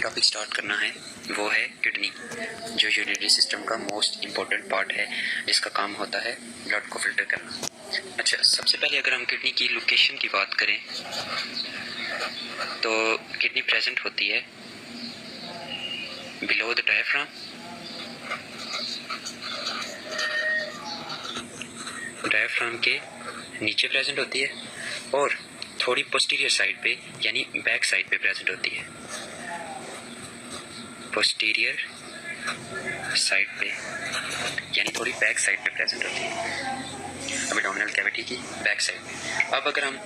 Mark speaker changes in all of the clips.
Speaker 1: Topic start करना है वो है किडनी, जो यूरिनरी सिस्टम का मोस्ट इम्पोर्टेंट पार्ट है, जिसका काम होता है ब्लड को फिल्टर करना। अच्छा, सबसे पहले अगर हम किडनी की लोकेशन की बात करें तो किडनी प्रेजेंट होती है बिलो द डायफ्राम, डायफ्राम के नीचे प्रेजेंट होती है और थोड़ी पोस्टीरियर साइड पे यानी बैक साइड पे प्रेजेंट होती है। पोस्टीरियर साइड पे यानी थोड़ी बैक साइड पे प्रेजेंट होती है, एब्डोमिनल कैविटी की बैक साइड पे। अब अगर हम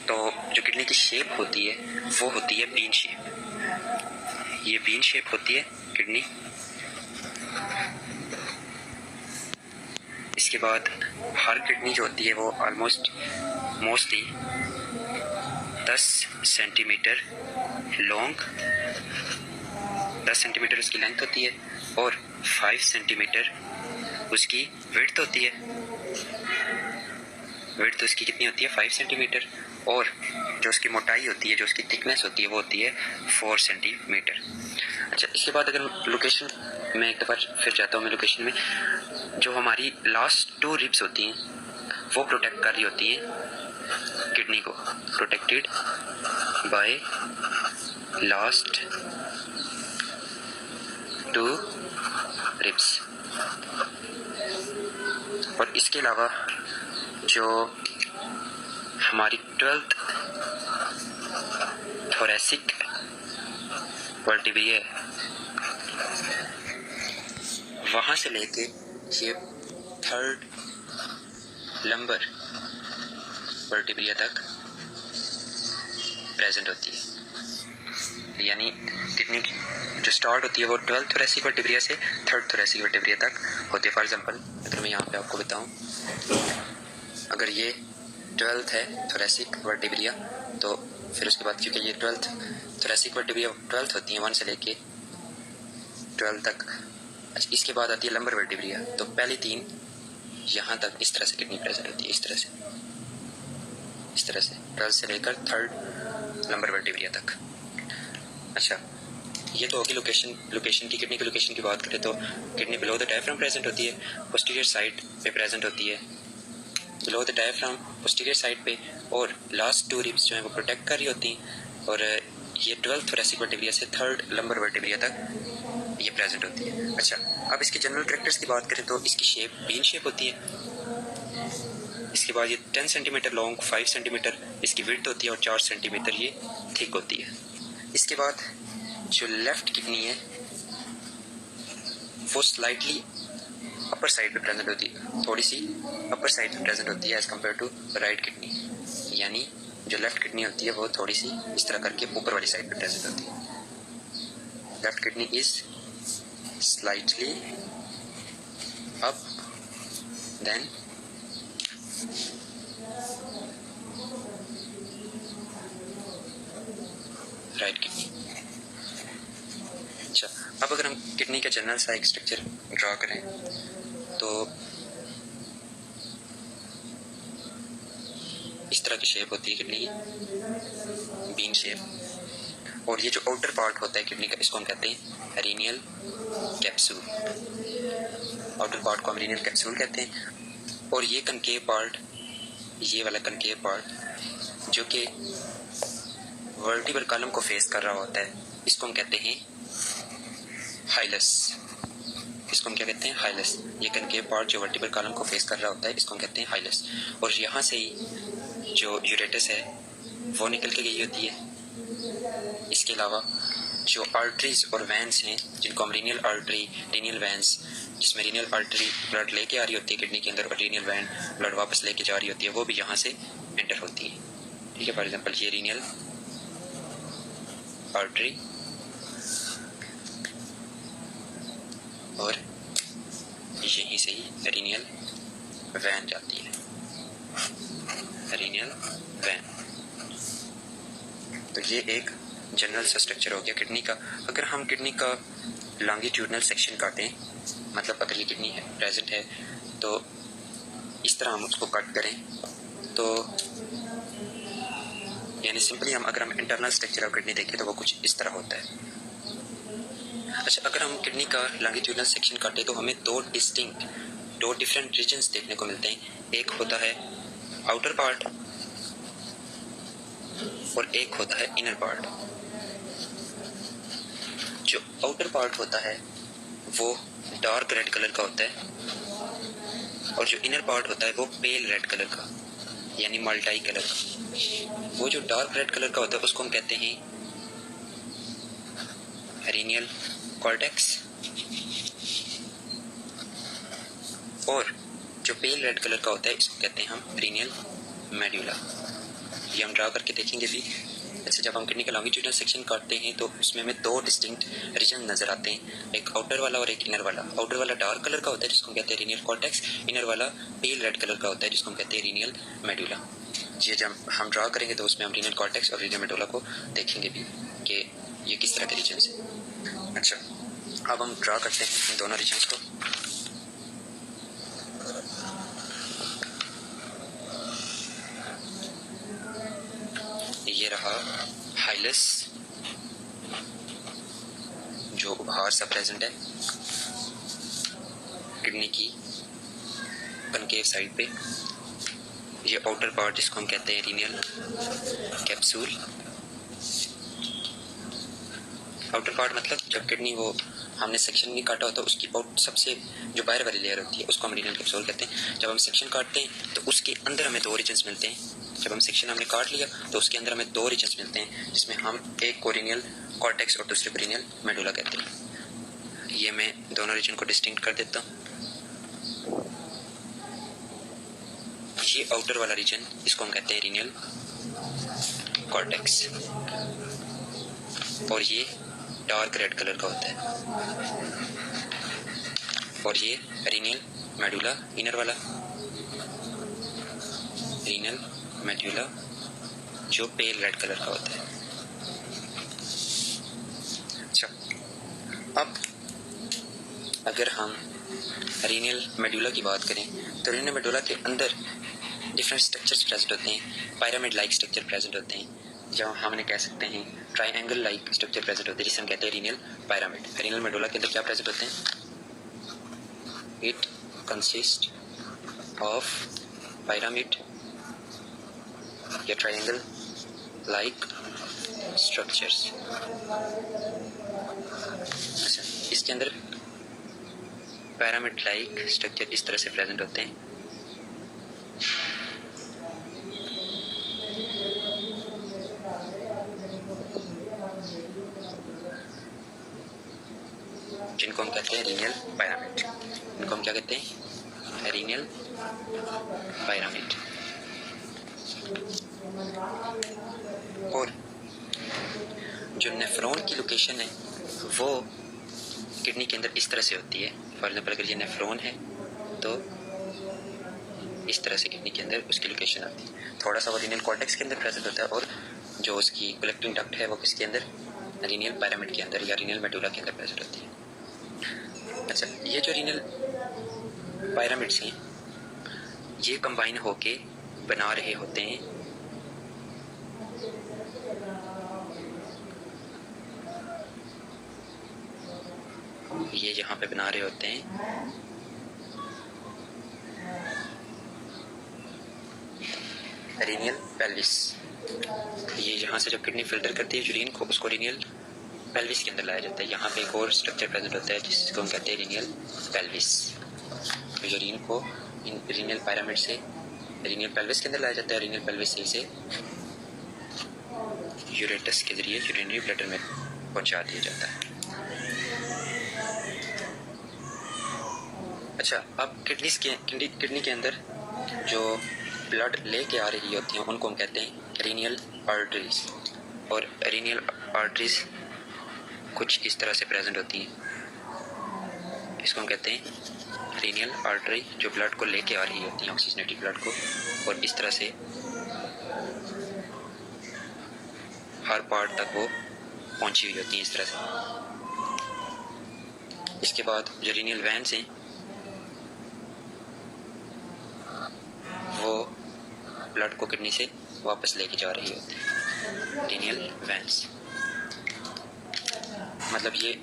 Speaker 1: तो जो किडनी की शेप होती है वो होती है बीन शेप। ये बीन शेप होती है किडनी। इसके बाद हर किडनी जो होती है वो मोस्टली 10 सेंटीमीटर लॉन्ग, 10 सेंटीमीटर उसकी लेंथ होती है और 5 सेंटीमीटर उसकी विड्थ होती है। विड्थ उसकी कितनी होती है? 5 सेंटीमीटर। और जो उसकी मोटाई होती है, जो उसकी थिकनेस होती है वो होती है 4 सेंटीमीटर। अच्छा, इसके बाद अगर लोकेशन में एक दफ़ा फिर जाता हूँ मैं लोकेशन में, जो हमारी लास्ट 2 रिब्स होती हैं वो प्रोटेक्ट कर रही होती हैं किडनी को, प्रोटेक्टेड बाय लास्ट 2 रिब्स। और इसके अलावा जो हमारी 12th थोरेसिक वर्टिब्रा है, वहाँ से लेके ये 3rd लंबर वर्टिब्रा तक प्रेजेंट होती है। यानी किडनी जो स्टार्ट होती है वो 12th थोरेसिक वर्टिब्रा से 3rd थोरेसिक वर्टिब्रा तक होती है। फॉर एग्जांपल अगर मैं यहाँ पे आपको बताऊँ, अगर ये 12th है थोरेसिक वर्टिब्रा, तो फिर उसके बाद क्योंकि ये 12th थोरेसिक वर्टिब्रा 12th होती है 1 से लेके 12 तक। अच्छा, इसके बाद आती है लंबर वर्टिब्रा, तो पहली 3 यहाँ तक इस तरह से किडनी प्रेजेंट होती है, इस तरह से 12 से लेकर 3rd लंबर वर्टिब्रा तक। अच्छा, ये तो होगी लोकेशन की। किडनी की लोकेशन की बात करें तो kidney below the diaphragm present होती है, पोस्टीरियर साइड पे प्रेजेंट होती है, below the diaphragm posterior side पे, और लास्ट 2 रिब्स जो हैं वो प्रोटेक्ट कर रही होती हैं। और ये 12th थोरेसिक वर्टिब्रा से 3rd लंबर वर्टिब्रा तक ये प्रेजेंट होती है। अच्छा, अब इसके जनरल कैरेक्टर्स की बात करें तो इसकी शेप बीन शेप होती है। इसके बाद ये 10 सेंटीमीटर लॉन्ग, 5 सेंटीमीटर इसकी विड्थ होती है और 4 सेंटीमीटर ये थिक होती है। इसके बाद जो लेफ्ट किडनी है वो स्लाइटली अपर साइड पे प्रेजेंट होती है, थोड़ी सी अपर साइड पे प्रेजेंट होती है as compared to right kidney. यानी जो लेफ्ट किडनी होती है वो थोड़ी सी इस तरह करके ऊपर वाली साइड पे प्रेजेंट होती है। Left kidney is slightly up than right kidney. अच्छा, अब अगर हम किडनी का जनरल सा एक स्ट्रक्चर ड्रा करें तो इस तरह की शेप होती है किडनी की, बीन शेप। और ये जो आउटर पार्ट होता है किडनी का, इसको हम कहते हैं रीनियल कैप्सूल। आउटर पार्ट को हम रीनियल कैप्सूल कहते हैं। और ये कनकेव पार्ट, ये वाला कनकेव पार्ट जो कि वर्टिब्रल कॉलम को फेस कर रहा होता है, इसको हम कहते हैं हाइलस। इसको हम क्या कहते हैं? हाइलस। ये कनकेव पार्ट जो वर्टिब्रल कॉलम को फेस कर रहा होता है, इसको हम कहते हैं हाइलस। और यहाँ से ही जो यूरेटस है वो निकल के गई होती है। इसके अलावा जो आर्टरीज और वैन्स हैं, जिनको हम रीनियल आर्टरी, रीनियल वैन्स, जिसमें रीनियल आर्टरी ब्लड लेके आ रही होती है किडनी के अंदर और रीनियल वैन ब्लड वापस लेके जा रही होती है, वो भी यहाँ से एंटर होती है। ठीक है, फॉर एग्जांपल ये रीनियल आर्टरी और यहीं से ही रीनियल वैन जाती है, रीनियल वैन। तो ये एक जनरल सा स्ट्रक्चर हो गया किडनी का। अगर हम किडनी का लॉन्गिट्यूडनल सेक्शन काटें, मतलब अगर ये किडनी है प्रेजेंट है तो इस तरह हम उसको कट करें तो यानी सिंपली अगर हम इंटरनल स्ट्रक्चर ऑफ किडनी देखें तो वो कुछ इस तरह होता है। अच्छा, अगर हम किडनी का लॉन्गिट्यूडनल सेक्शन काटें तो हमें दो डिफरेंट रीजन्स देखने को मिलते हैं। एक होता है आउटर पार्ट और एक होता है इनर पार्ट। जो आउटर पार्ट होता है वो डार्क रेड कलर का होता है और जो इनर पार्ट होता है वो पेल रेड कलर का, यानी मल्टाई कलर का। वो जो डार्क रेड कलर का होता है उसको हम कहते हैं रीनियल कॉर्टेक्स, और जो पेल रेड कलर का होता है इसको कहते हैं हम रीनियल मेडुला। ये हम ड्रा करके देखेंगे भी। अच्छा, जब हम किडनी का लॉन्गिट्यूडनल सेक्शन काटते हैं तो उसमें हमें दो डिस्टिंक्ट रीजन नजर आते हैं, एक आउटर वाला और एक इनर वाला। आउटर वाला डार्क कलर का होता है जिसको हम कहते हैं रीनियल कॉर्टेक्स, इनर वाला पेल रेड कलर का होता है जिसको हम कहते हैं रीनियल मेडुला। ये जब हम ड्रा करेंगे तो उसमें हम रीनियल कॉर्टेक्स और रीनियल मेडुला को देखेंगे भी कि ये किस तरह के रीजन है। अच्छा, अब हम ड्रा करते हैं इन दोनों रीजन्स को। ये रहा हाइलस जो बाहर सा प्रेजेंट है किडनी की कनकेव साइड पे। ये आउटर पार्ट जिसको हम कहते हैं रीनियल कैप्सूल। आउटर पार्ट मतलब जब किडनी वो हमने सेक्शन नहीं काटा होता उसकी सबसे जो बाहर वाली लेयर होती है उसको हम रीनियल कैप्सूल कहते हैं। जब हम सेक्शन काटते हैं तो उसके अंदर हमें दो रीजन्स मिलते हैं। जब हम सेक्शन हमने काट लिया तो उसके अंदर हमें दो रीजन्स मिलते हैं जिसमें हम एक को रीनियल कॉर्टेक्स और दूसरे को रीनियल मेडुला कहते हैं। ये मैं दोनों रीजन को डिस्टिंक्ट कर देता हूँ। ये आउटर वाला रीजन इसको हम कहते हैं रीनियल कॉर्टेक्स और ये डार्क रेड कलर का होता है, और ये रीनियल मेडुला इनर वाला, रीनियल मेडुला जो पेल रेड कलर का होता है। अच्छा, अब अगर हम रीनियल मेडुला की बात करें तो रीनियल मेडुला के अंदर डिफरेंट स्ट्रक्चर्स प्रेजेंट होते हैं, पिरामिड लाइक स्ट्रक्चर प्रेजेंट होते हैं, जहाँ हमने कह सकते हैं ट्राइंगल लाइक स्ट्रक्चर प्रेजेंट होते हैं जिसे हम कहते हैं रीनियल पिरामिड। रीनियल मेडुला के अंदर क्या प्रेजेंट होते हैं? इट कंसिस्ट ऑफ पिरामिड या ट्राइंगल लाइक स्ट्रक्चर्स। अच्छा, इसके अंदर पिरामिड लाइक स्ट्रक्चर इस तरह से प्रेजेंट होते हैं। जिनको हम कहते हैं रीनियल पिरामिड। इनको हम क्या कहते हैं? रीनियल पिरामिड। और जो नेफ्रॉन की लोकेशन है वो किडनी के अंदर इस तरह से होती है। फॉर एग्जाम्पल अगर ये नेफ्रॉन है तो इस तरह से किडनी के अंदर उसकी लोकेशन आती है। थोड़ा सा वो रीनियल कॉर्टेक्स के अंदर प्रेजेंट होता है और जो उसकी कलेक्टिंग डक्ट है वो किसके अंदर? रीनियल पिरामिड के अंदर या रीनियल मेडुला के अंदर प्रेजेंट होती है। अच्छा, ये जो रीनियल पिरामिड्स हैं ये कंबाइन होके बना रहे होते हैं ये यहाँ पे बना रहे होते हैं रीनियल पेल्विस। ये यहाँ से जब किडनी फिल्टर करती है यूरिन को उसको रीनियल पेल्विस के अंदर लाया जाता है। यहाँ पे एक और स्ट्रक्चर प्रेजेंट होता है जिसको हम कहते हैं रीनियल पेल्विस। तो यूरिन को रीनियल पिरामिड से रीनियल पेल्विस के अंदर लाया जाता है। रीनियल पेल्विस से इसे यूरेटस के जरिए यूरिनरी ब्लैडर में पहुंचा दिया जाता है। अच्छा, अब किडनी के अंदर जो ब्लड लेके आ रही होती हैं उनको हम कहते हैं रीनियल आर्टरीज। और रीनियल आर्टरीज कुछ इस तरह से प्रेजेंट होती हैं। इसको हम कहते हैं रीनियल आर्टरी जो ब्लड को लेके आ रही होती है, ऑक्सीजनेटेड ब्लड को, और इस तरह से हर पार्ट तक वो पहुंची हुई होती है इस तरह से। इसके बाद जो रीनियल वैन्स हैं वो ब्लड को किडनी से वापस लेके जा रही होती है। रीनियल वैन्स, मतलब ये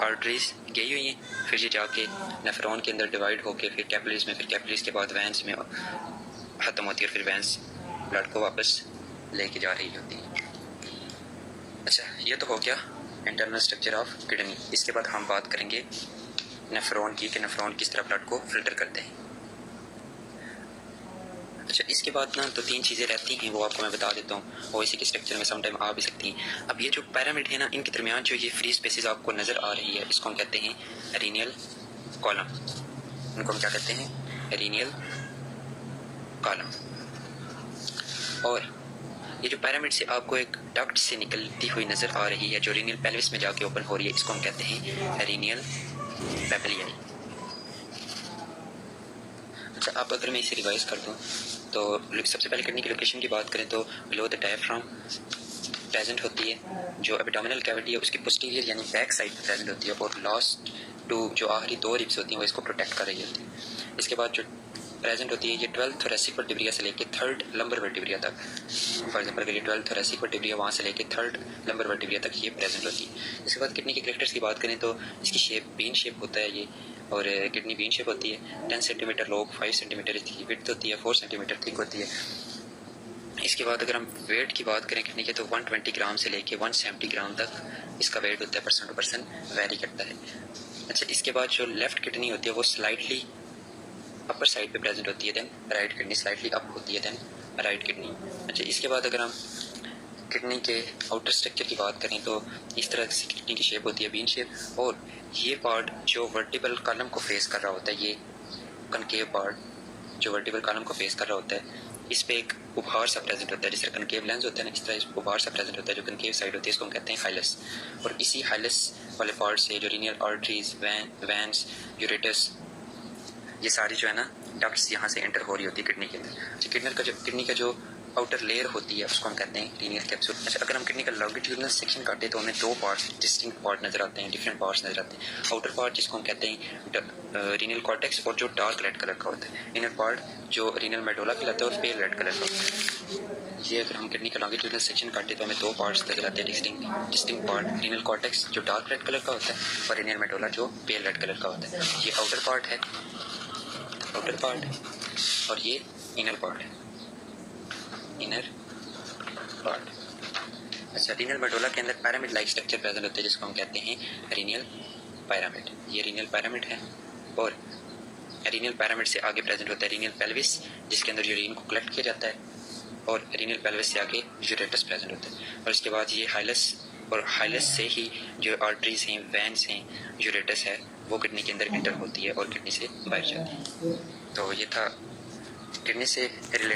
Speaker 1: आर्टरीज गई हुई हैं, फिर ये जाके नेफ्रॉन के अंदर डिवाइड होके फिर कैपिलरीज में, फिर कैपिलरीज के बाद वैन्स में ख़त्म होती है, और फिर वैन्स ब्लड को वापस लेके जा रही होती है। अच्छा, ये तो हो गया इंटरनल स्ट्रक्चर ऑफ किडनी। इसके बाद हम बात करेंगे नेफ्रॉन की, कि नेफ्रॉन किस तरह ब्लड को फिल्टर करते हैं। अच्छा, इसके बाद ना तो 3 चीज़ें रहती हैं, वो आपको मैं बता देता हूँ, वो इसी के स्ट्रक्चर में समटाइम आ भी सकती हैं। अब ये जो पैरामिड है ना, इनके दरमियान जो ये फ्री स्पेसेस आपको नज़र आ रही है, इसको हम कहते हैं रीनियल कॉलम। इनको हम क्या कहते हैं? रीनियल कॉलम। और ये जो पैरामिड से आपको एक डक्ट से निकलती हुई नज़र आ रही है, जो रीनियल पेल्विस में जाके ओपन हो रही है, इसको हम कहते हैं रीनियल पेपिलियाई। अच्छा, अब अगर मैं इसे रिवाइज कर दूँ तो सबसे पहले किडनी की लोकेशन की बात करें तो बिलो द डायफ्राम प्रेजेंट होती है, जो एब्डोमिनल कैविटी है उसकी पोस्टीरियर यानी बैक साइड पर प्रेजेंट होती है, और लास्ट टू जो आखिरी 2 रिब्स होती हैं वो इसको प्रोटेक्ट कर रही होती है। इसके बाद जो प्रेजेंट होती है ये 12th थोरेसिक वर्टिब्रिया से लेके 3rd लंबर वर्टिब्रिया तक। फॉर एग्जांपल अगर ये 12th थोरेसिक वर्टिब्रिया वहाँ से लेके 3rd लंबर वर्टिब्रिया तक ये प्रेजेंट होती है। इसके बाद किडनी के कैरेक्टर्स की बात करें तो इसकी शेप बीन शेप होता है ये, और किडनी बीन शेप होती है। 10 सेंटीमीटर लॉन्ग, 5 सेंटीमीटर इसकी विड्थ होती है, 4 सेंटीमीटर थिक होती है। इसके बाद अगर हम वेट की बात करें किडनी के तो 120 ग्राम से लेके 170 ग्राम तक इसका वेट होता है, पर्सन टू पर्सन वेरी करता है। अच्छा, इसके बाद जो लेफ्ट किडनी होती है वो स्लाइटली अपर साइड पे प्रेजेंट होती है, then right kidney slightly up होती है, देन राइट किडनी। अच्छा, इसके बाद अगर हम किडनी के आउटर स्ट्रक्चर की बात करें तो इस तरह से किडनी की शेप होती है, बीन शेप, और ये पार्ट जो वर्टिबल कॉलम को फेस कर रहा होता है, ये कनकेव पार्ट जो वर्टिबल कॉलम को फेस कर रहा होता है, इस पे एक उभार सा प्रेजेंट होता है, जिस तरह कनकेव लेंस होता है ना, इस तरह इस उभार सा प्रेजेंट होता है जो कनकेव साइड होती है, इसको हम कहते हैं हाइलस। और इसी हाइलस वाले पार्ट से जो रीनियल आर्टरीज, वैन्स, यूरेटस, ये सारी जो है ना डक्ट्स यहाँ से एंटर हो रही होती है किडनी के अंदर। किडनी का जो आउटर लेयर होती है उसको हम कहते हैं रीनियल कैप्सूल। अच्छा, अगर हम किडनी का लॉन्गिट्यूडिनल सेक्शन काटे तो हमें 2 पार्ट्स, डिस्टिंक्ट पार्ट नजर आते हैं, डिफरेंट पार्ट्स नजर आते हैं। आउटर पार्ट जिसको हम कहते हैं रीनियल कॉर्टेक्स, और जो डार्क रेड कलर का होता है। इनर पार्ट जो रीनियल मेडोला कहलाता है और पेल रेड कलर का होता है। ये अगर हम किडनी का लॉन्गिट्यूडिनल सेक्शन काटे तो हमें 2 पार्ट्स नजर आते हैं, डिस्टिंक्ट पार्ट, रीनियल कॉर्टेक्स जो डार्क रेड कलर का होता है, और रीनियल मेडोला जो पेल रेड कलर का होता है। ये आउटर पार्ट है, आउटर पार्ट, और ये इनर पार्ट है, इनर पार्ट। अच्छा, रीनियल मेडोला के अंदर पैरामिड लाइक स्ट्रक्चर प्रेजेंट होते हैं, जिसको हम कहते हैं रीनियल पैरामिड। ये रीनियल पैरामिड है, और रीनियल पैरामिड से आगे प्रेजेंट होता है रीनियल पेल्विस, जिसके अंदर यूरिन को कलेक्ट किया जाता है, और रीनियल पेल्विस से आगे यूरेटस प्रेजेंट होता है। और इसके बाद ये हाइलस, और हाइलस से ही जो आर्टरीज हैं, वैन्स हैं, यूरेटस है, वो किडनी के अंदर एंटर होती है और किडनी से बाहर जाती है। तो ये था किडनी से रिलेटेड